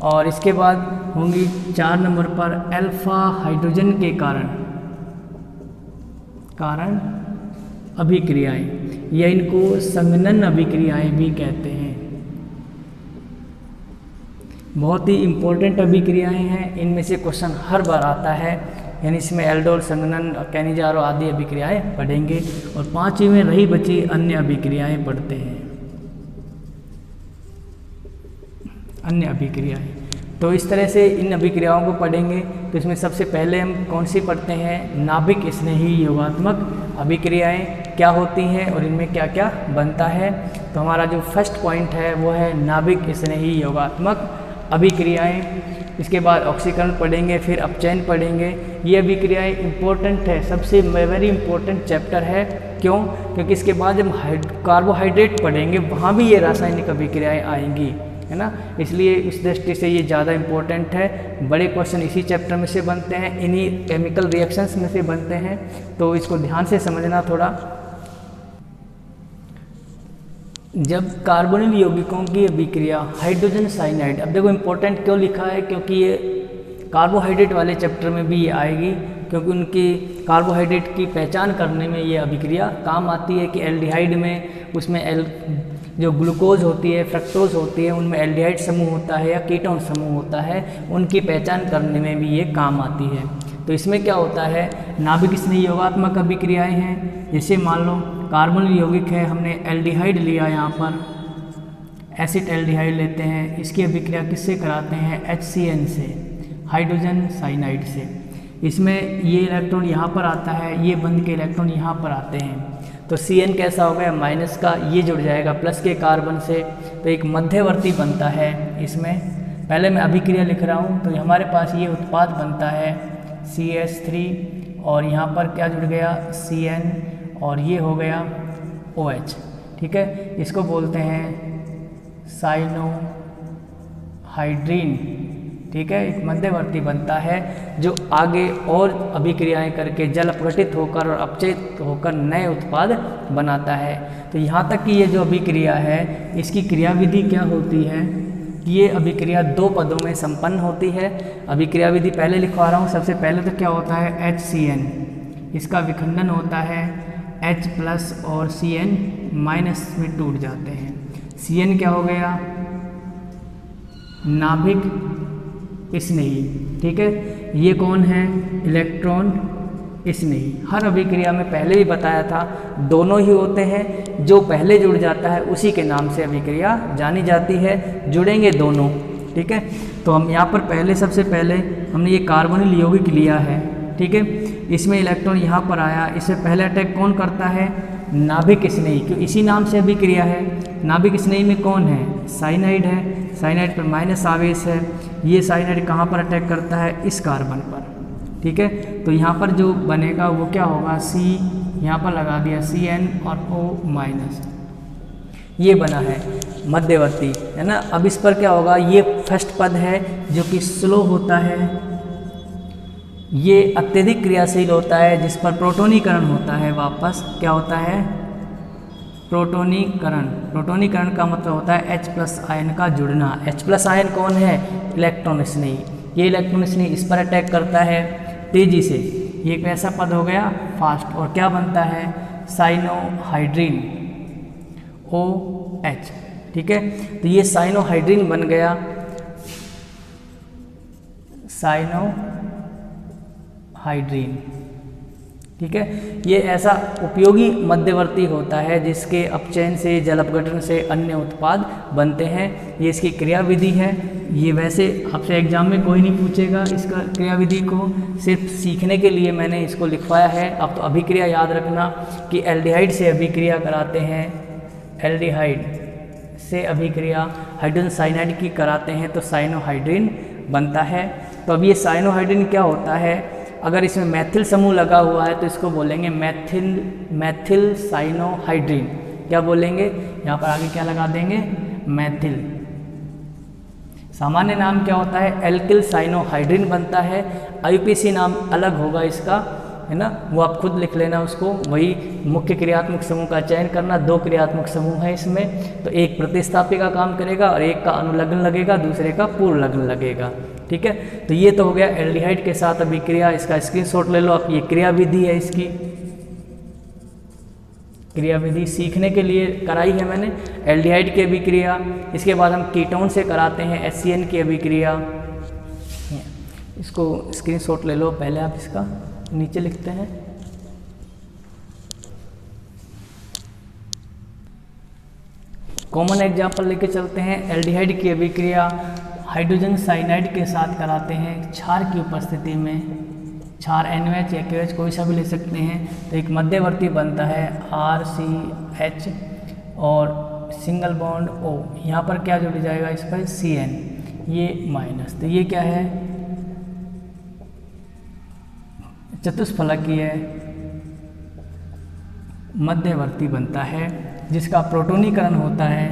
S1: और इसके बाद होंगी 4 नंबर पर अल्फा हाइड्रोजन के कारण अभिक्रियाएं, या इनको संघनन अभिक्रियाएं भी कहते हैं। बहुत ही इम्पोर्टेंट अभिक्रियाएं हैं, इनमें से क्वेश्चन हर बार आता है, यानी इसमें एल्डोल, संघनन, कैनिजारो आदि अभिक्रियाएं पढ़ेंगे। और 5वीं में रही बची अन्य अभिक्रियाएं पढ़ते हैं। अन्य अभिक्रियाएं, तो इस तरह से इन अभिक्रियाओं को पढ़ेंगे। तो इसमें सबसे पहले हम कौन सी पढ़ते हैं? नाभिक स्नेही योगात्मक अभिक्रियाएं क्या होती हैं और इनमें क्या क्या बनता है। तो हमारा जो फर्स्ट पॉइंट है वो है नाभिक स्नेही योगात्मक अभिक्रियाएं। इसके बाद ऑक्सीकरण पढ़ेंगे, फिर अपचयन पढ़ेंगे। ये अभिक्रियाएं इंपॉर्टेंट है, सबसे वेरी इंपॉर्टेंट चैप्टर है। क्यों? क्योंकि इसके बाद जब कार्बोहाइड्रेट पढ़ेंगे वहाँ भी ये रासायनिक अभिक्रियाएं आएंगी, है ना। इसलिए इस दृष्टि से ये ज़्यादा इम्पोर्टेंट है। बड़े क्वेश्चन इसी चैप्टर में से बनते हैं, इन्हीं केमिकल रिएक्शंस में से बनते हैं, तो इसको ध्यान से समझना थोड़ा। जब कार्बोनिल यौगिकों की अभिक्रिया हाइड्रोजन साइनाइड, अब देखो इम्पोर्टेंट क्यों लिखा है, क्योंकि ये कार्बोहाइड्रेट वाले चैप्टर में भी ये आएगी, क्योंकि उनकी कार्बोहाइड्रेट की पहचान करने में ये अभिक्रिया काम आती है। कि एल्डिहाइड में उसमें जो ग्लूकोज होती है, फ्रक्टोज होती है, उनमें एल्डिहाइड समूह होता है या कीटोन समूह होता है, उनकी पहचान करने में भी ये काम आती है। तो इसमें क्या होता है, नाभिक स्नेही योगात्मक अभिक्रियाएं हैं। जैसे मान लो कार्बोनिल यौगिक है, हमने एल्डिहाइड लिया, यहाँ पर एसिड एल्डिहाइड लेते हैं, इसकी अभिक्रिया किससे कराते हैं? HCN से, हाइड्रोजन साइनाइड से। इसमें ये इलेक्ट्रॉन यहाँ पर आता है, ये बंद के इलेक्ट्रॉन यहाँ पर आते हैं, तो CN कैसा हो गया? माइनस का, ये जुड़ जाएगा प्लस के कार्बन से, तो एक मध्यवर्ती बनता है। इसमें पहले मैं अभिक्रिया लिख रहा हूँ, तो हमारे पास ये उत्पाद बनता है CH3, और यहाँ पर क्या जुड़ गया? CN, और ये हो गया OH, ठीक है। इसको बोलते हैं साइनोहाइड्रीन, ठीक है। एक मध्यवर्ती बनता है जो आगे और अभिक्रियाएं करके जल अपघटित होकर और अपचयित होकर नए उत्पाद बनाता है। तो यहाँ तक कि ये जो अभिक्रिया है, इसकी क्रियाविधि क्या होती है? ये अभिक्रिया 2 पदों में संपन्न होती है। अभिक्रिया विधि पहले लिखवा रहा हूँ। सबसे पहले तो क्या होता है? HCN, इसका विखंडन होता है H प्लस और CN माइनस में टूट जाते हैं। CN क्या हो गया? नाभिक स्नेही, ठीक है। ये कौन है? इलेक्ट्रॉन स्नेही। हर अभिक्रिया में पहले भी बताया था, दोनों ही होते हैं, जो पहले जुड़ जाता है उसी के नाम से अभिक्रिया जानी जाती है। जुड़ेंगे दोनों, ठीक है। तो हम यहाँ पर पहले, सबसे पहले हमने ये कार्बोनिल यौगिक लिया है, ठीक है। इसमें इलेक्ट्रॉन यहाँ पर आया, इससे पहले अटैक कौन करता है? नाभिक स्नेही, क्यों? इसी नाम से अभिक्रिया है। नाभिक स्नेही में कौन है? साइनाइड है। साइनाइड पर माइनस आवेश है। ये साइनाइड कहाँ पर अटैक करता है? इस कार्बन पर, ठीक है। तो यहाँ पर जो बनेगा वो क्या होगा? C, यहाँ पर लगा दिया CN और O माइनस, ये बना है मध्यवर्ती, है ना। अब इस पर क्या होगा? ये फर्स्ट पद है जो कि स्लो होता है, ये अत्यधिक क्रियाशील होता है, जिस पर प्रोटोनीकरण होता है। वापस क्या होता है? प्रोटोनीकरण। प्रोटोनीकरण का मतलब होता है H प्लस आयन का जुड़ना। H प्लस आयन कौन है? इलेक्ट्रॉन स्नेही। ये इलेक्ट्रॉन स्नेही इस पर अटैक करता है तेजी से, ये एक ऐसा पद हो गया फास्ट, और क्या बनता है? साइनोहाइड्रीन OH, ठीक है। तो ये साइनोहाइड्रीन बन गया, साइनोहाइड्रीन, ठीक है। ये ऐसा उपयोगी मध्यवर्ती होता है जिसके अपचयन से, जल अपघटन से अन्य उत्पाद बनते हैं। ये इसकी क्रियाविधि है। ये वैसे आपसे एग्जाम में कोई नहीं पूछेगा इसका क्रियाविधि को, सिर्फ सीखने के लिए मैंने इसको लिखवाया है। आप तो अभिक्रिया याद रखना कि एल्डिहाइड से अभिक्रिया कराते हैं, एल्डिहाइड से अभिक्रिया हाइड्रोजन साइनाइड की कराते हैं तो साइनोहाइड्रिन बनता है। तो अब ये साइनोहाइड्रिन क्या होता है, अगर इसमें मैथिल समूह लगा हुआ है तो इसको बोलेंगे मैथिल साइनोहाइड्रिन। क्या बोलेंगे, यहाँ पर आगे क्या लगा देंगे, मैथिल। सामान्य नाम क्या होता है, एल्किल साइनोहाइड्रिन बनता है। आईयूपीएसी नाम अलग होगा इसका, है ना, वो आप खुद लिख लेना उसको। वही मुख्य क्रियात्मक समूह का चयन करना, 2 क्रियात्मक समूह है इसमें, तो एक प्रतिस्थापी का काम करेगा और एक का अनुलग्न लगेगा, दूसरे का पूर्व लग्न लगेगा। ठीक है, तो ये तो हो गया एल्डिहाइड के साथ अभिक्रिया। इसका स्क्रीनशॉट ले लो आप। ये क्रियाविधि है, इसकी क्रियाविधि सीखने के लिए कराई है मैंने, एल्डिहाइड की अभिक्रिया। इसके बाद हम कीटोन से कराते हैं HCN की अभिक्रिया। इसको स्क्रीनशॉट ले लो, पहले आप इसका नीचे लिखते हैं। कॉमन एग्जाम्पल लेके चलते हैं। एल्डिहाइड की अभिक्रिया हाइड्रोजन साइनाइड के साथ कराते हैं क्षार की उपस्थिति में। क्षार NaOH या KOH कोई सा भी ले सकते हैं। तो एक मध्यवर्ती बनता है RCH और सिंगल बॉन्ड O। यहाँ पर क्या जुड़ जाएगा इस पर, CN, ये माइनस। तो ये क्या है, चतुष्फलकीय मध्यवर्ती बनता है जिसका प्रोटोनीकरण होता है,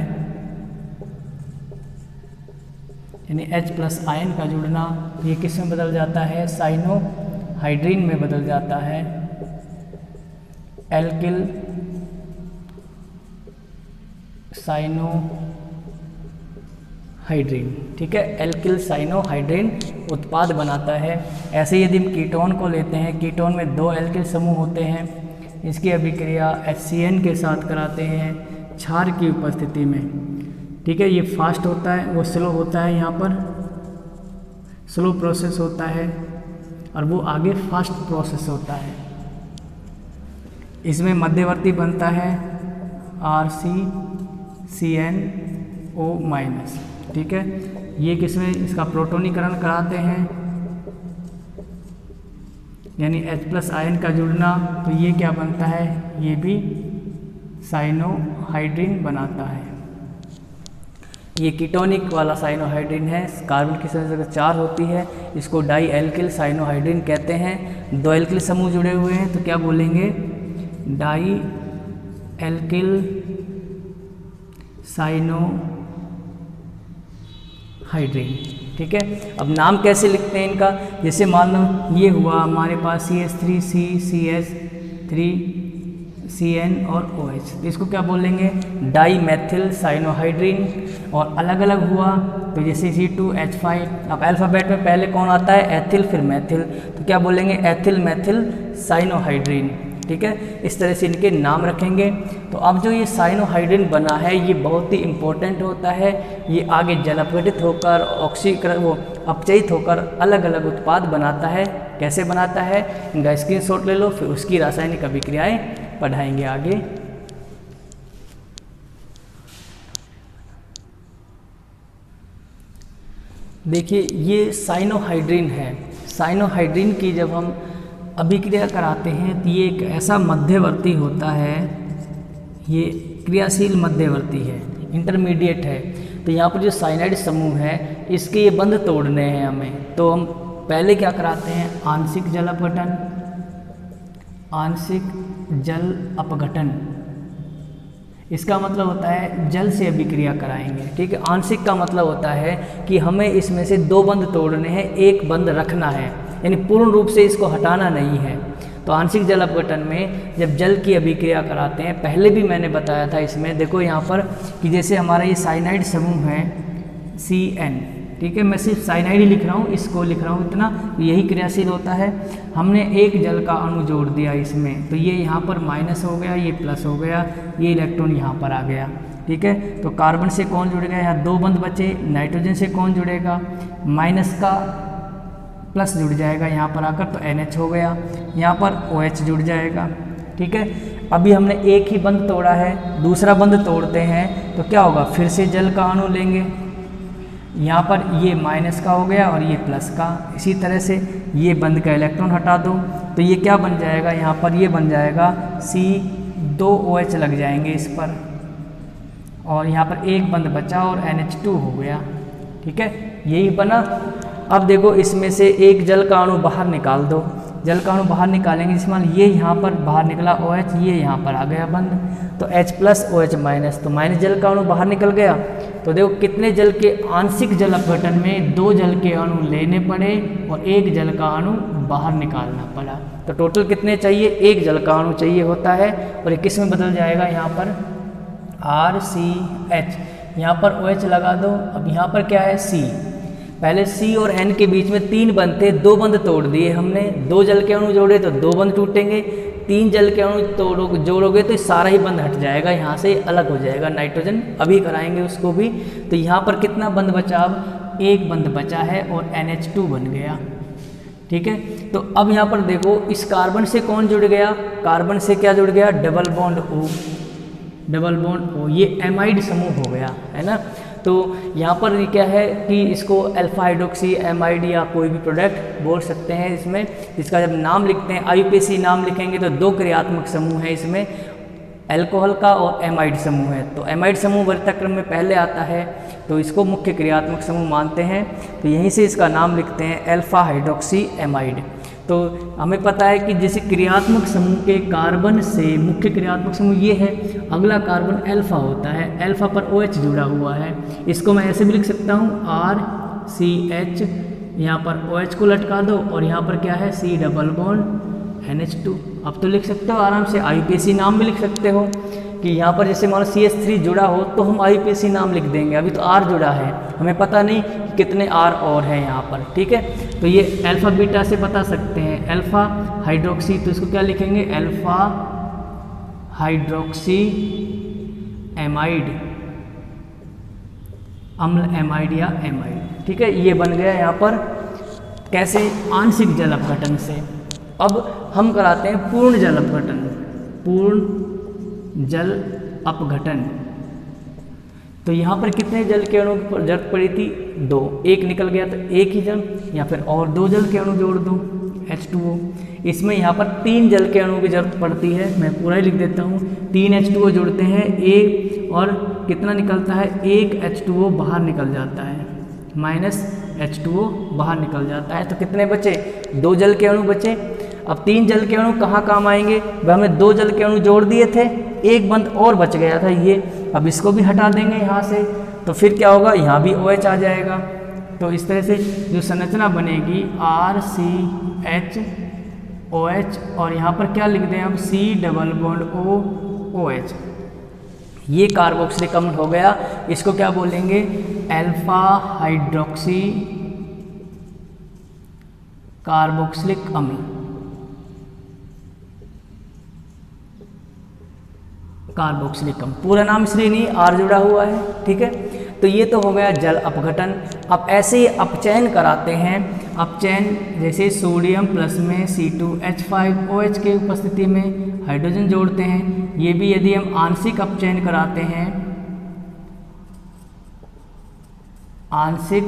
S1: यानी H+ आयन का जुड़ना। ये किस में बदल जाता है, साइनोहाइड्रिन में बदल जाता है, एल्किल साइनोहाइड्रिन। ठीक है, एल्किल साइनोहाइड्रिन उत्पाद बनाता है। ऐसे यदि हम कीटोन को लेते हैं, कीटोन में 2 एल्किल समूह होते हैं। इसकी अभिक्रिया HCN के साथ कराते हैं क्षार की उपस्थिति में। ठीक है, ये फास्ट होता है, वो स्लो होता है, यहाँ पर स्लो प्रोसेस होता है और वो आगे फास्ट प्रोसेस होता है। इसमें मध्यवर्ती बनता है RCCNO-। ठीक है, ये किसमें, इसका प्रोटोनीकरण कराते हैं, यानी H+ आयन का जुड़ना। तो ये क्या बनता है, ये भी साइनोहाइड्रिन बनाता है। ये कीटोनिक वाला साइनोहाइड्रिन है। कार्बन की संख्या 4 होती है, इसको डाई एल्किल साइनोहाइड्रिन कहते हैं। 2 एल्किल समूह जुड़े हुए हैं तो क्या बोलेंगे, डाई एल्किल साइनोहाइड्रिन। ठीक है, अब नाम कैसे लिखते हैं इनका, जैसे मान लो ये हुआ हमारे पास CH3C CH3 CN और OH, तो इसको क्या बोलेंगे, डाई मैथिल साइनोहाइड्रिन। और अलग अलग हुआ तो जैसे C2H5, अब अल्फ़ाबेट में पहले कौन आता है, एथिल फिर मैथिल, तो क्या बोलेंगे, एथिल मैथिल साइनोहाइड्रिन। ठीक है, इस तरह से इनके नाम रखेंगे। तो अब जो ये साइनोहाइड्रिन बना है ये बहुत ही इम्पोर्टेंट होता है। ये आगे जल अपघटित होकर वो अपचयित होकर अलग अलग उत्पाद बनाता है। कैसे बनाता है, इनका स्क्रीनशॉट ले लो, फिर उसकी रासायनिक अभिक्रियाएं पढ़ाएंगे आगे। देखिए ये साइनोहाइड्रिन है। साइनोहाइड्रिन की जब हम अभिक्रिया कराते हैं तो ये एक ऐसा मध्यवर्ती होता है, ये क्रियाशील मध्यवर्ती है, इंटरमीडिएट है। तो यहाँ पर जो साइनाइड समूह है इसके ये बंध तोड़ने हैं हमें, तो हम पहले क्या कराते हैं, आंशिक जल अपघटन। आंशिक जल अपघटन इसका मतलब होता है जल से अभिक्रिया कराएंगे। ठीक है, आंशिक का मतलब होता है कि हमें इसमें से 2 बंध तोड़ने हैं, एक बंध रखना है, यानी पूर्ण रूप से इसको हटाना नहीं है। तो आंशिक जल अपघटन में जब जल की अभिक्रिया कराते हैं, पहले भी मैंने बताया था इसमें, देखो यहाँ पर कि जैसे हमारा ये साइनाइड समूह है CN, ठीक है, मैं सिर्फ साइनाइड ही लिख रहा हूँ, इसको लिख रहा हूँ इतना, यही क्रियाशील होता है। हमने एक जल का अणु जोड़ दिया इसमें, तो ये यहाँ पर माइनस हो गया, ये प्लस हो गया, ये इलेक्ट्रॉन यहाँ पर आ गया। ठीक है, तो कार्बन से कौन जुड़ गया, यहाँ 2 बंध बचे। नाइट्रोजन से कौन जुड़ेगा, माइनस का प्लस जुड़ जाएगा यहाँ पर आकर, तो NH हो गया, यहाँ पर OH जुड़ जाएगा। ठीक है, अभी हमने एक ही बंध तोड़ा है, दूसरा बंध तोड़ते हैं तो क्या होगा, फिर से जल का अणु लेंगे। यहाँ पर ये माइनस का हो गया और ये प्लस का। इसी तरह से ये बंध का इलेक्ट्रॉन हटा दो तो ये क्या बन जाएगा, यहाँ पर ये बन जाएगा C2OH लग जाएंगे इस पर, और यहाँ पर एक बंध बचा और NH2 हो गया। ठीक है, यही बना। अब देखो इसमें से एक जल का अणु बाहर निकाल दो, जल का अणु बाहर निकालेंगे, जिसमें ये यहाँ पर बाहर निकला OH, ये यहाँ पर आ गया बंध, तो H प्लस OH माइनस, तो माइनस जल का अणु बाहर निकल गया। तो देखो कितने जल के आंशिक जल अपघटन में 2 जल के अणु लेने पड़े और 1 जल का अणु बाहर निकालना पड़ा। तो टोटल कितने चाहिए, 1 जल का अणु चाहिए होता है, और ये किस में बदल जाएगा, यहाँ पर RCH, यहाँ पर OH लगा दो। अब यहाँ पर क्या है C, पहले C और N के बीच में 3 बंध थे, 2 बंध तोड़ दिए हमने, 2 जल के अणु जोड़े तो 2 बंध टूटेंगे, 3 जल के अणु जोड़ोगे तो सारा ही बंध हट जाएगा, यहाँ से अलग हो जाएगा नाइट्रोजन, अभी कराएंगे उसको भी। तो यहाँ पर कितना बंध बचा, अब 1 बंध बचा है और NH2 बन गया। ठीक है, तो अब यहाँ पर देखो इस कार्बन से कौन जुड़ गया, कार्बन से क्या जुड़ गया, double bond O, double bond O, ये एमाइड समूह हो गया, है ना। तो यहाँ पर क्या है कि इसको अल्फा हाइड्रोक्सी एमाइड या कोई भी प्रोडक्ट बोल सकते हैं इसमें, जिसका जब नाम लिखते हैं IUPAC नाम लिखेंगे तो 2 क्रियात्मक समूह है इसमें, अल्कोहल का और एमाइड समूह है। तो एमाइड समूह वर्तक्रम में पहले आता है, तो इसको मुख्य क्रियात्मक समूह मानते हैं, तो यहीं से इसका नाम लिखते हैं अल्फा हाइड्रोक्सी एमाइड। तो हमें पता है कि जैसे क्रियात्मक समूह के कार्बन से मुख्य क्रियात्मक समूह ये है, अगला कार्बन अल्फा होता है, अल्फा पर OH जुड़ा हुआ है, इसको मैं ऐसे भी लिख सकता हूँ RCH, यहाँ पर OH को लटका दो और यहाँ पर क्या है C डबल बॉन्ड NH2। अब तो लिख सकते हो आराम से, IUPAC नाम भी लिख सकते हो कि यहाँ पर जैसे मान लो CH3 जुड़ा हो तो हम IUPAC नाम लिख देंगे, अभी तो R जुड़ा है, हमें पता नहीं कि कितने R और हैं यहाँ पर। ठीक है, तो ये अल्फा बीटा से बता सकते हैं, अल्फा हाइड्रोक्सी, तो इसको क्या लिखेंगे, अल्फा हाइड्रोक्सी एमाइड, अम्ल एमाइड या एमाइड। ठीक है, ये बन गया यहाँ पर कैसे, आंशिक जल अपघटन से। अब हम कराते हैं पूर्ण जल अपघटन, पूर्ण जल अपघटन। तो यहाँ पर कितने जल के अणु की जरूरत पड़ी थी, 2, 1 निकल गया तो 1 ही जल, या फिर और 2 जल के अणु जोड़ दो H2O। इसमें यहाँ पर 3 जल के अणु की जरूरत पड़ती है, मैं पूरा ही लिख देता हूँ, 3 H2O जुड़ते हैं, एक और कितना निकलता है, 1 H2O बाहर निकल जाता है, माइनस H2O बाहर निकल जाता है। तो कितने बचे, 2 जल के अणु बचे। अब 3 जल के अणु कहाँ काम आएंगे, वह हमने 2 जल के अणु जोड़ दिए थे, एक बंध और बच गया था ये, अब इसको भी हटा देंगे यहाँ से, तो फिर क्या होगा, यहाँ भी OH आ जाएगा। तो इस तरह से जो संरचना बनेगी RCHOH, और यहाँ पर क्या लिख दें अब, C डबल बॉन्ड OH, ये कार्बोक्सिलिक अम्ल हो गया। इसको क्या बोलेंगे, अल्फा हाइड्रोक्सी कार्बोक्सिलिक अम्ल, कार्बोक्सिलिक अम्ल, पूरा नाम इसलिए नहीं, R जुड़ा हुआ है। ठीक है, तो ये तो हो गया जल अपघटन। अब ऐसे ही अपचयन कराते हैं, अपचयन जैसे सोडियम प्लस में C2H5OH के उपस्थिति में हाइड्रोजन जोड़ते हैं, ये भी यदि हम आंशिक अपचयन कराते हैं, आंशिक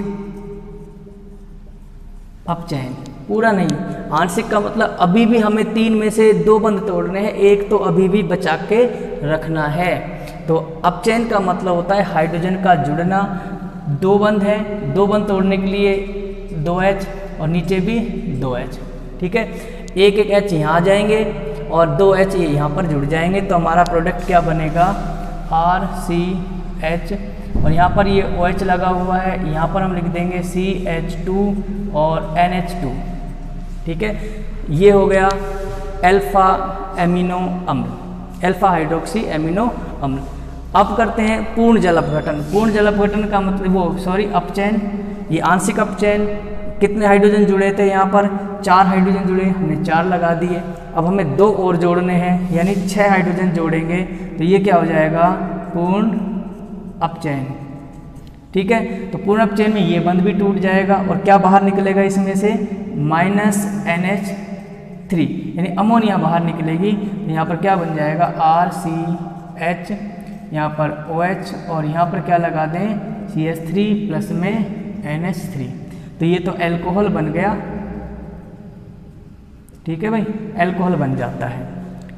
S1: अपचयन, पूरा नहीं, आंशिक का मतलब अभी भी हमें 3 में से 2 बंध तोड़ने हैं, एक तो अभी भी बचा के रखना है। तो अपचयन का मतलब होता है हाइड्रोजन का जुड़ना, 2 बंध है, 2 बंध तोड़ने के लिए 2H और नीचे भी 2H। ठीक है, एक H यहाँ आ जाएंगे और 2H ये यहाँ पर जुड़ जाएंगे, तो हमारा प्रोडक्ट क्या बनेगा, RCH, और यहाँ पर ये OH लगा हुआ है, यहाँ पर हम लिख देंगे CH2 और NH2। ठीक है, ये हो गया अल्फा एमिनो अम्ल, अल्फा हाइड्रोक्सी एमिनो अम्ल। अब करते हैं पूर्ण जल अपघटन। पूर्ण जल अपघटन का मतलब अपचयन, ये आंशिक अपचयन, कितने हाइड्रोजन जुड़े थे, यहाँ पर 4 हाइड्रोजन जुड़े, हमने 4 लगा दिए। अब हमें 2 और जोड़ने हैं, यानी 6 हाइड्रोजन जोड़ेंगे, तो ये क्या हो जाएगा, पूर्ण अपचयन। ठीक है। तो पूर्ण अपचयन में ये बंध भी टूट जाएगा और क्या बाहर निकलेगा इसमें से, -NH3 यानी अमोनिया बाहर निकलेगी। यहाँ पर क्या बन जाएगा, RCH, यहाँ पर OH और यहाँ पर क्या लगा दें, CH3 प्लस में NH3। तो ये तो एल्कोहल बन गया, ठीक है भाई, एल्कोहल बन जाता है।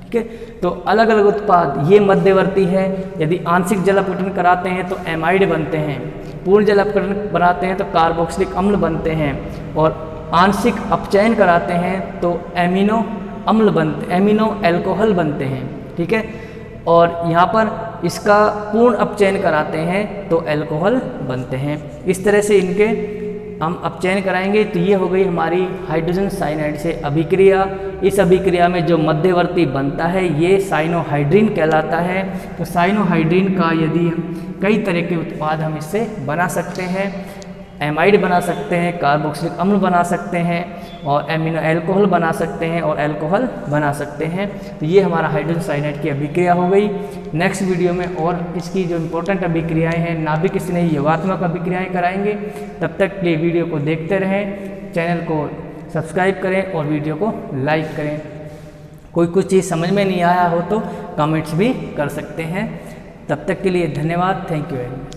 S1: ठीक है, तो अलग अलग उत्पाद ये मध्यवर्ती है। यदि आंशिक जल अपघटन कराते हैं तो एमाइड बनते हैं, पूर्ण जल अपघटन बनाते हैं तो कार्बोक्सिलिक अम्ल बनते हैं, और आंशिक अपचयन कराते हैं तो एमिनो अम्ल बनते, एमिनो एल्कोहल बनते हैं। ठीक है, और यहाँ पर इसका पूर्ण अपचयन कराते हैं तो एल्कोहल बनते हैं। इस तरह से इनके हम अपचयन कराएंगे। तो ये हो गई हमारी हाइड्रोजन साइनाइड से अभिक्रिया। इस अभिक्रिया में जो मध्यवर्ती बनता है ये साइनोहाइड्रिन कहलाता है। तो साइनोहाइड्रिन का यदि कई तरह के उत्पाद हम इससे बना सकते हैं, एमाइड बना सकते हैं, कार्बोक्सिलिक अम्ल बना सकते हैं, और एमिनो एल्कोहल बना सकते हैं, और एल्कोहल बना सकते हैं। तो ये हमारा हाइड्रोजन साइनाइड की अभिक्रिया हो गई। नेक्स्ट वीडियो में और इसकी जो इम्पोर्टेंट अभिक्रियाएं हैं, नाभिक स्नेही योगात्मक अभिक्रियाएं कराएंगे। तब तक के लिए वीडियो को देखते रहें, चैनल को सब्सक्राइब करें और वीडियो को लाइक करें। कोई कुछ चीज़ समझ में नहीं आया हो तो कमेंट्स भी कर सकते हैं। तब तक के लिए धन्यवाद, थैंक यू वेरी मच।